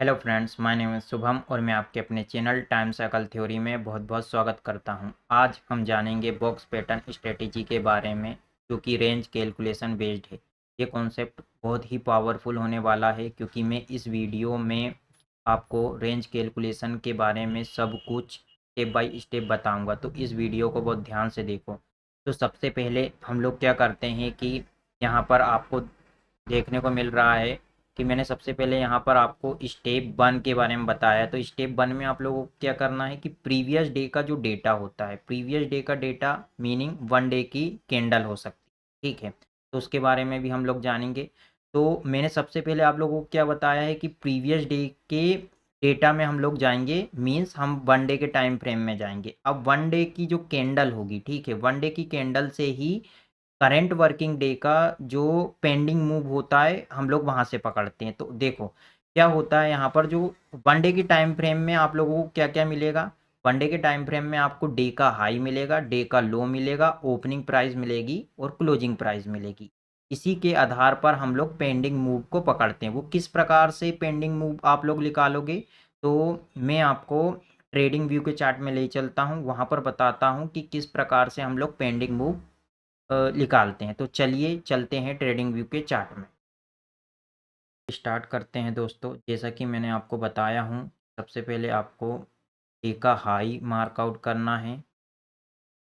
Hello friends, my name is Shubham और मैं आपके अपने चैनल टाइम साइकिल थ्योरी में बहुत बहुत स्वागत करता हूं। आज हम जानेंगे बॉक्स पैटर्न स्ट्रेटेजी के बारे में, जो कि रेंज कैलकुलेशन बेस्ड है। ये कॉन्सेप्ट बहुत ही पावरफुल होने वाला है, क्योंकि मैं इस वीडियो में आपको रेंज कैलकुलेशन के बारे में सब कुछ स्टेप बाय स्टेप बताऊंगा। तो इस वीडियो को बहुत ध्यान से देखो। तो सबसे पहले हम लोग क्या करते हैं कि यहाँ पर आपको देखने को मिल रहा है कि मैंने सबसे पहले यहाँ पर आपको स्टेप 1 के बारे में बताया। तो स्टेप 1 में आप लोगों को क्या करना है कि प्रीवियस डे का जो डेटा होता है, प्रीवियस डे का डेटा मीनिंग 1 डे की कैंडल हो सकती है, ठीक है। तो उसके बारे में भी हम लोग जानेंगे। तो मैंने सबसे पहले आप लोगों को क्या बताया है कि प्रीवियस डे के डेटा में हम लोग जाएंगे, मीन्स हम 1 डे के टाइम फ्रेम में जाएंगे। अब 1 डे की जो कैंडल होगी, ठीक है, 1 डे की कैंडल से ही करंट वर्किंग डे का जो पेंडिंग मूव होता है हम लोग वहां से पकड़ते हैं। तो देखो क्या होता है यहाँ पर, जो 1 डे की टाइम फ्रेम में आप लोगों को क्या क्या मिलेगा। 1 डे के टाइम फ्रेम में आपको डे का हाई मिलेगा, डे का लो मिलेगा, ओपनिंग प्राइस मिलेगी और क्लोजिंग प्राइस मिलेगी। इसी के आधार पर हम लोग पेंडिंग मूव को पकड़ते हैं। वो किस प्रकार से पेंडिंग मूव आप लोग निकालोगे, तो मैं आपको ट्रेडिंग व्यू के चार्ट में ले चलता हूँ, वहां पर बताता हूँ कि किस प्रकार से हम लोग पेंडिंग मूव निकालते हैं। तो चलिए चलते हैं ट्रेडिंग व्यू के चार्ट में, स्टार्ट करते हैं दोस्तों। जैसा कि मैंने आपको बताया हूँ, सबसे पहले आपको डे का हाई मार्कआउट करना है,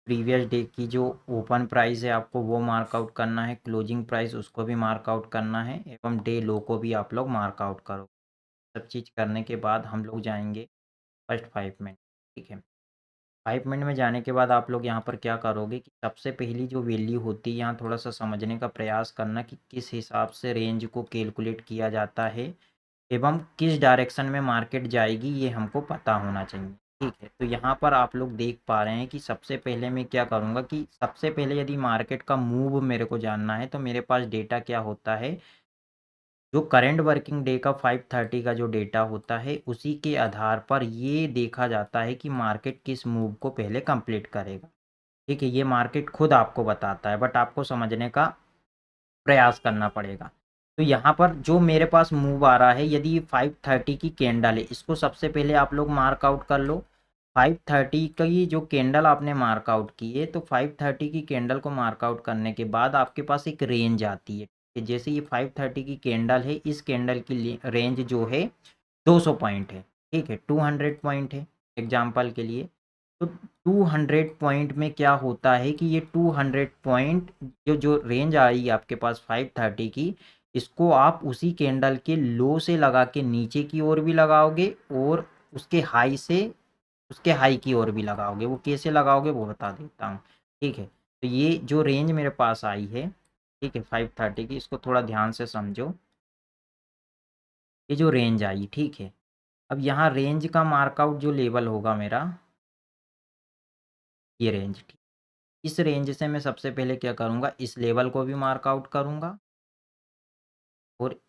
प्रीवियस डे की जो ओपन प्राइस है आपको वो मार्कआउट करना है, क्लोजिंग प्राइस उसको भी मार्कआउट करना है, एवं डे लो को भी आप लोग मार्कआउट करो। सब चीज़ करने के बाद हम लोग जाएंगे फर्स्ट 5 मिनट, ठीक है। 5 मिनट में जाने के बाद आप लोग यहाँ पर क्या करोगे कि सबसे पहली जो वैल्यू होती है, यहाँ थोड़ा सा समझने का प्रयास करना कि किस हिसाब से रेंज को कैलकुलेट किया जाता है एवं किस डायरेक्शन में मार्केट जाएगी, ये हमको पता होना चाहिए, ठीक है। तो यहाँ पर आप लोग देख पा रहे हैं कि सबसे पहले मैं क्या करूँगा कि सबसे पहले यदि मार्केट का मूव मेरे को जानना है, तो मेरे पास डेटा क्या होता है, जो करंट वर्किंग डे का 5:30 का जो डेटा होता है, उसी के आधार पर ये देखा जाता है कि मार्केट किस मूव को पहले कंप्लीट करेगा, ठीक है। ये मार्केट खुद आपको बताता है, बट आपको समझने का प्रयास करना पड़ेगा। तो यहाँ पर जो मेरे पास मूव आ रहा है, यदि 5:30 की कैंडल है, इसको सबसे पहले आप लोग मार्क आउट कर लो। 5:30 की जो कैंडल आपने मार्क आउट की है, तो 5:30 की कैंडल को मार्क आउट करने के बाद आपके पास एक रेंज आती है कि जैसे ये 5:30 की कैंडल है, इस कैंडल की रेंज जो है 200 पॉइंट है, ठीक है, 200 पॉइंट है एग्जाम्पल के लिए। तो 200 पॉइंट में क्या होता है कि ये 200 पॉइंट जो जो रेंज आई आपके पास 5:30 की, इसको आप उसी कैंडल के लो से लगा के नीचे की ओर भी लगाओगे और उसके हाई से उसके हाई की ओर भी लगाओगे। वो कैसे लगाओगे वो बता देता हूँ, ठीक है। तो ये जो रेंज मेरे पास आई है, ठीक है, 5:30 की, इसको थोड़ा ध्यान से समझो। ये जो रेंज आई, ठीक है, अब यहाँ रेंज का मार्कआउट जो लेवल होगा मेरा, ये रेंज, ठीक। इस रेंज से मैं सबसे पहले क्या करूँगा, इस लेवल को भी मार्कआउट करूँगा और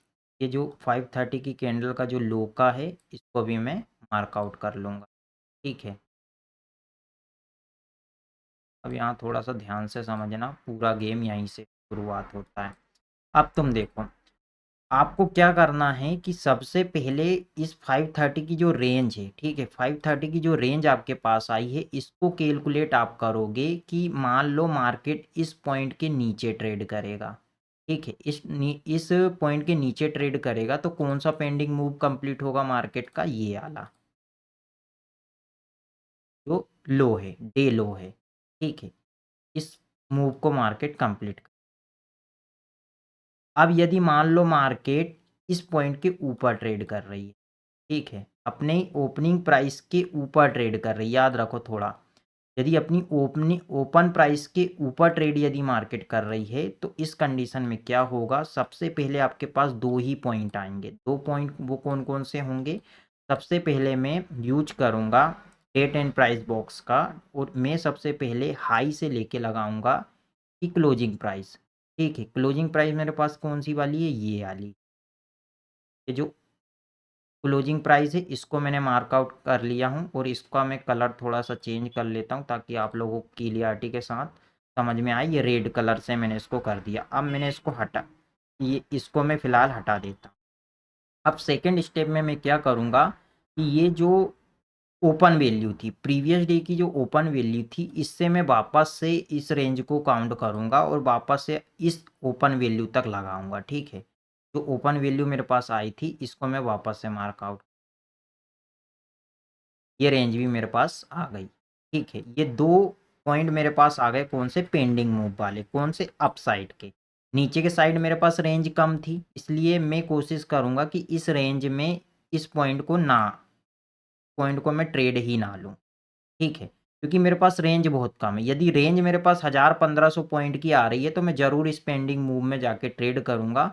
ये जो 5:30 की कैंडल का जो लो का है, इसको भी मैं मार्कआउट कर लूँगा, ठीक है। अब यहाँ थोड़ा सा ध्यान से समझना, पूरा गेम यहीं से शुरुआत होता है। अब तुम देखो, आपको क्या करना है कि सबसे पहले इस 5:30 की जो रेंज है, ठीक है, 5:30 की जो रेंज आपके पास आई है, इसको कैलकुलेट आप करोगे कि मान लो मार्केट इस पॉइंट के नीचे ट्रेड करेगा, ठीक है, इस पॉइंट के नीचे ट्रेड करेगा, तो कौन सा पेंडिंग मूव कंप्लीट होगा मार्केट का, ये वाला जो लो है, डे लो है, ठीक है। इस मूव को मार्केट कंप्लीट, अब यदि मान लो मार्केट इस पॉइंट के ऊपर ट्रेड कर रही है, ठीक है, अपने ओपनिंग प्राइस के ऊपर ट्रेड कर रही है, याद रखो थोड़ा, यदि अपनी ओपन प्राइस के ऊपर ट्रेड यदि मार्केट कर रही है, तो इस कंडीशन में क्या होगा, सबसे पहले आपके पास दो ही पॉइंट आएंगे। दो पॉइंट वो कौन कौन से होंगे, सबसे पहले मैं यूज करूंगा डेट एंड प्राइस बॉक्स का, और मैं सबसे पहले हाई से लेके लगाऊंगा कि क्लोजिंग प्राइस, ठीक है। क्लोजिंग प्राइस मेरे पास कौन सी वाली है, ये वाली, ये जो क्लोजिंग प्राइस है, इसको मैंने मार्कआउट कर लिया हूँ और इसका मैं कलर थोड़ा सा चेंज कर लेता हूँ ताकि आप लोगों को क्लियरिटी के साथ समझ में आए। ये रेड कलर से मैंने इसको कर दिया। अब मैंने इसको हटा, ये इसको मैं फ़िलहाल हटा देता हूँ। अब सेकंड स्टेप में मैं क्या करूँगा कि ये जो ओपन वैल्यू थी, प्रीवियस डे की जो ओपन वैल्यू थी, इससे मैं वापस से इस रेंज को काउंट करूँगा और वापस से इस ओपन वैल्यू तक लगाऊँगा, ठीक है? जो ओपन वैल्यू मेरे पास आई थी, इसको मैं वापस से मार्क आउट, ये रेंज भी मेरे पास आ गई, ठीक है? ये 2 पॉइंट मेरे पास आ गए, कौन से? पेंडिंग मूव वाले, कौन से? अपसाइड के। नीचे के साइड मेरे पास रेंज कम थी, इसलिए मैं कोशिश करूँगा कि इस रेंज में इस पॉइंट को मैं ट्रेड ही ना लूँ, ठीक है? क्योंकि मेरे पास रेंज बहुत कम है। यदि रेंज मेरे पास 1000-1500 पॉइंट की आ रही है, तो मैं ज़रूर इस पेंडिंग मूव में जाके ट्रेड करूँगा।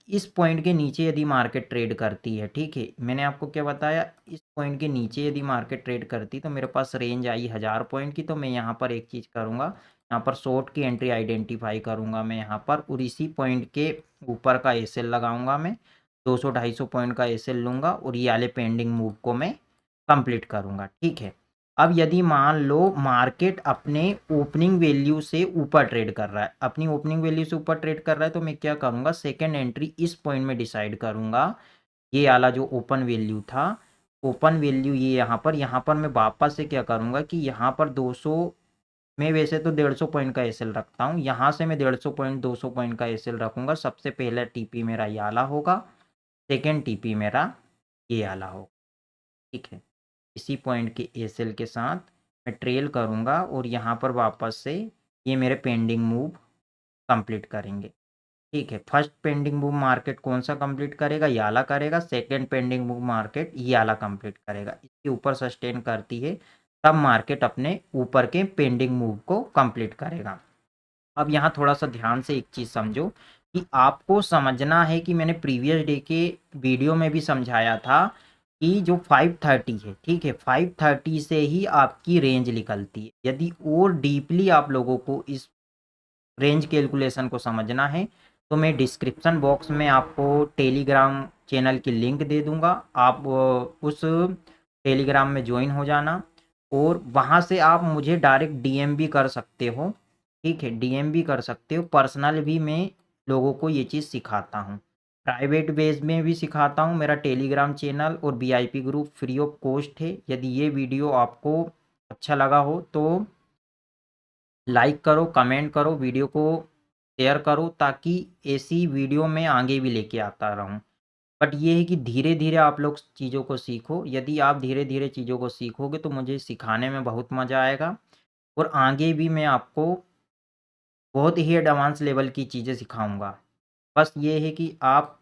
इस पॉइंट के नीचे यदि मार्केट ट्रेड करती है, ठीक है? मैंने आपको क्या बताया, इस पॉइंट के नीचे यदि मार्केट ट्रेड करती, तो मेरे पास रेंज आई 1000 पॉइंट की, तो मैं यहाँ पर एक चीज़ करूँगा, यहाँ पर शॉर्ट की एंट्री आइडेंटिफ़ाई करूँगा मैं यहाँ पर, और इसी पॉइंट के ऊपर का एसएल लगाऊँगा मैं। 200-250 पॉइंट का एसएल लूँगा और ये वाले पेंडिंग मूव को मैं कंप्लीट करूँगा, ठीक है? अब यदि मान लो मार्केट अपने ओपनिंग वैल्यू से ऊपर ट्रेड कर रहा है, अपनी ओपनिंग वैल्यू से ऊपर ट्रेड कर रहा है, तो मैं क्या करूँगा, सेकंड एंट्री इस पॉइंट में डिसाइड करूँगा। ये वाला जो ओपन वैल्यू था, ओपन वैल्यू ये यहाँ पर मैं वापस से क्या करूँगा कि यहाँ पर 200, मैं वैसे तो 150 पॉइंट का एसएल रखता हूँ, यहाँ से मैं 150 पॉइंट 200 पॉइंट का एसएल रखूँगा। सबसे पहला टीपी मेरा ये वाला होगा, सेकंड टीपी मेरा ये वाला होगा, ठीक है? इसी पॉइंट के एसएल के साथ मैं ट्रेल करूँगा और यहाँ पर वापस से ये मेरे पेंडिंग मूव कंप्लीट करेंगे, ठीक है? फर्स्ट पेंडिंग मूव मार्केट कौन-सा कंप्लीट करेगा? ये वाला करेगा। सेकंड पेंडिंग मूव मार्केट ये वाला कंप्लीट करेगा। इसके ऊपर सस्टेन करती है, तब मार्केट अपने ऊपर के पेंडिंग मूव को कंप्लीट करेगा। अब यहाँ थोड़ा-सा ध्यान से एक चीज़ समझो कि आपको समझना है कि मैंने प्रीवियस डे के वीडियो में भी समझाया था कि जो 530 है, ठीक है? 530 से ही आपकी रेंज निकलती है। यदि और डीपली आप लोगों को इस रेंज कैलकुलेशन को समझना है, तो मैं डिस्क्रिप्शन बॉक्स में आपको टेलीग्राम चैनल की लिंक दे दूँगा। आप उस टेलीग्राम में जॉइन हो जाना और वहाँ से आप मुझे डायरेक्ट डीएम भी कर सकते हो, ठीक है? डीएम भी कर सकते हो। पर्सनल भी मैं लोगों को ये चीज़ सिखाता हूँ। प्राइवेट बेस में भी सिखाता हूँ। मेरा टेलीग्राम चैनल और VIP group free of cost है। यदि ये वीडियो आपको अच्छा लगा हो तो लाइक करो, कमेंट करो, वीडियो को शेयर करो, ताकि ऐसी वीडियो मैं आगे भी लेके आता रहूँ। बट ये है कि धीरे-धीरे आप लोग चीज़ों को सीखो। यदि आप धीरे-धीरे चीज़ों को सीखोगे तो मुझे सिखाने में बहुत मज़ा आएगा और आगे भी मैं आपको बहुत ही एडवांस लेवल की चीज़ें सिखाऊँगा। बस ये है कि आप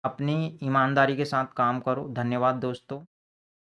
अपनी ईमानदारी के साथ काम करो। धन्यवाद दोस्तों।